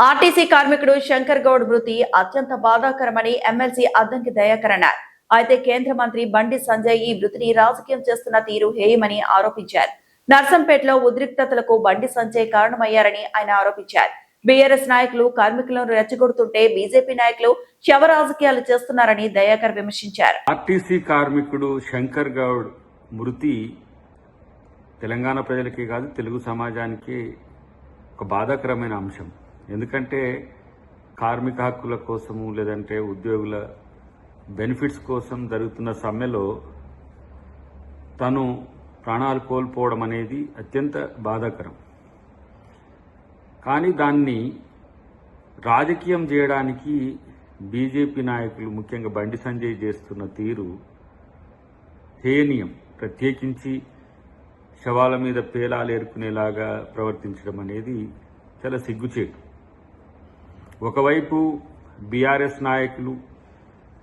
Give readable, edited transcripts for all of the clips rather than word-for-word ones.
RTC కార్మికుడు శంకర్ గౌడ్ మృతి అత్యంత బాధాకరమని ఎమ్మెల్సీ అద్దంకి దయాకర్ అన్నారు. అయితే కేంద్ర మంత్రి బండి సంజయ్ ఈ మృతిని రాజకీయం చేస్తున్న తీరు హేయమని ఆరోపించారు. నర్సంపేటలో ఉద్రిక్తతలకు బండి సంజయ్ కారణమయ్యారని ఆయన ఆరోపించారు. బీఆర్ఎస్ నాయకులు కార్మికులను రెచ్చగొడుతుంటే బీజేపీ నాయకులు శవ రాజకీయాలు చేస్తున్నారని దయాకర్ విమర్శించారు. ఆర్టీసీ కార్మికుడు శంకర్ గౌడ్ మృతి తెలంగాణ ప్రజలకే కాదు తెలుగు సమాజానికి ఒక బాధాకరమైన అంశం. ఎందుకంటే కార్మిక హక్కుల కోసము లేదంటే ఉద్యోగుల బెనిఫిట్స్ కోసం జరుగుతున్న సమ్మెలో తను ప్రాణాలు కోల్పోవడం అనేది అత్యంత బాధాకరం. కానీ దాన్ని రాజకీయం చేయడానికి బీజేపీ నాయకులు ముఖ్యంగా బండి సంజయ్ చేస్తున్న తీరు హేయనీయం. ప్రత్యేకించి శవాల మీద పేలాలు ఏరుకునేలాగా ప్రవర్తించడం అనేది చాలా సిగ్గుచేటు. ఒకవైపు బీఆర్ఎస్ నాయకులు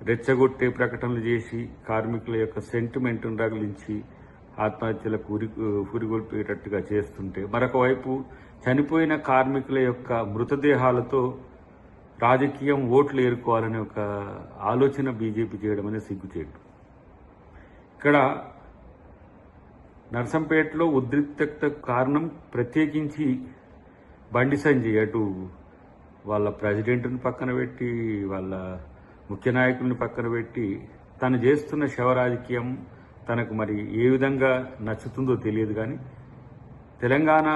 రెచ్చగొట్టే ప్రకటనలు చేసి కార్మికుల యొక్క సెంటిమెంట్ను రగిలించి ఆత్మహత్యలకు పురిగొల్పేటట్టుగా చేస్తుంటే, మరొక వైపు చనిపోయిన కార్మికుల యొక్క మృతదేహాలతో రాజకీయం ఓట్లు ఏరుకోవాలనే ఒక ఆలోచన బీజేపీ చేయడం అనేది సిగ్గుచేటు. ఇక్కడ నర్సంపేటలో ఉద్రిక్తత కారణం ప్రత్యేకించి బండి సంజయ్ అటు వాళ్ళ ప్రెసిడెంట్ని పక్కన పెట్టి వాళ్ళ ముఖ్య నాయకుల్ని పక్కన పెట్టి తను చేస్తున్న శవ రాజకీయం తనకు మరి ఏ విధంగా నచ్చుతుందో తెలియదు. కానీ తెలంగాణ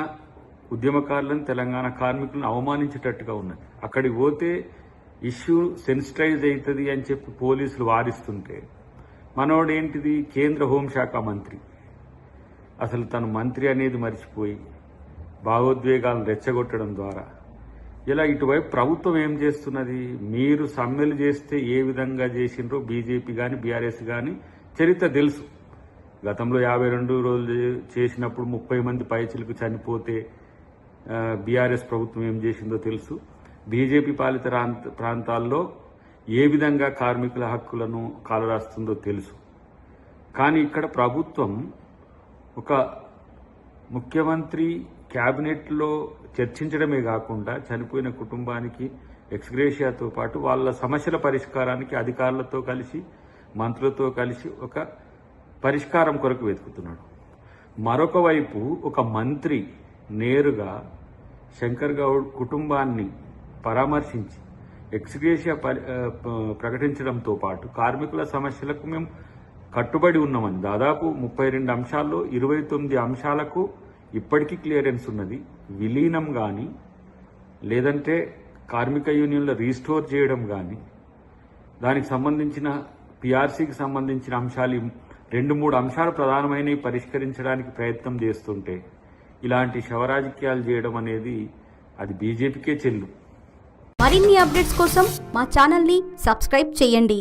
ఉద్యమకారులను తెలంగాణ కార్మికులను అవమానించేటట్టుగా ఉన్నది. అక్కడికి పోతే ఇష్యూ సెన్సిటైజ్ అవుతుంది అని చెప్పి పోలీసులు వారిస్తుంటే మనోడేంటిది కేంద్ర హోంశాఖ మంత్రి, అసలు తను మంత్రి అనేది మర్చిపోయి భావోద్వేగాలను రెచ్చగొట్టడం ద్వారా ఇలా ఇటువైపు ప్రభుత్వం ఏం చేస్తున్నది, మీరు సమ్మెలు చేస్తే ఏ విధంగా చేసిండ్రో బీజేపీ కానీ బీఆర్ఎస్ కానీ చరిత్ర తెలుసు. గతంలో 52 రోజులు చేసినప్పుడు 30 మంది పైచిలకు చనిపోతే బీఆర్ఎస్ ప్రభుత్వం ఏం చేసిందో తెలుసు. బీజేపీ పాలిత ప్రాంతాల్లో ఏ విధంగా కార్మికుల హక్కులను కాలరాస్తుందో తెలుసు. కానీ ఇక్కడ ప్రభుత్వం ఒక ముఖ్యమంత్రి క్యాబినెట్లో చర్చించడమే కాకుండా చనిపోయిన కుటుంబానికి ఎక్స్గ్రేషియాతో పాటు వాళ్ళ సమస్యల పరిష్కారానికి అధికారులతో కలిసి మంత్రులతో కలిసి ఒక పరిష్కారం కొరకు వెతుకుతున్నాడు. మరొక వైపు ఒక మంత్రి నేరుగా శంకర్ గౌడ్ కుటుంబాన్ని పరామర్శించి ఎక్స్గ్రేషియా ప్రకటించడంతో పాటు కార్మికుల సమస్యలకు మేము కట్టుబడి ఉన్నామని దాదాపు 32 అంశాల్లో 29 అంశాలకు ఇప్పటికీ క్లియరెన్స్ ఉన్నది. విలీనం కానీ లేదంటే కార్మిక యూనియన్ల రీస్టోర్ చేయడం కానీ దానికి సంబంధించిన పిఆర్సీకి సంబంధించిన అంశాలు 2-3 అంశాలు ప్రధానమైనవి పరిష్కరించడానికి ప్రయత్నం చేస్తుంటే ఇలాంటి శవరాజకీయాలు చేయడం అనేది అది బీజేపీకే చెల్లు. మరిన్ని అప్డేట్స్ కోసం మా ఛానల్ని సబ్స్క్రైబ్ చేయండి.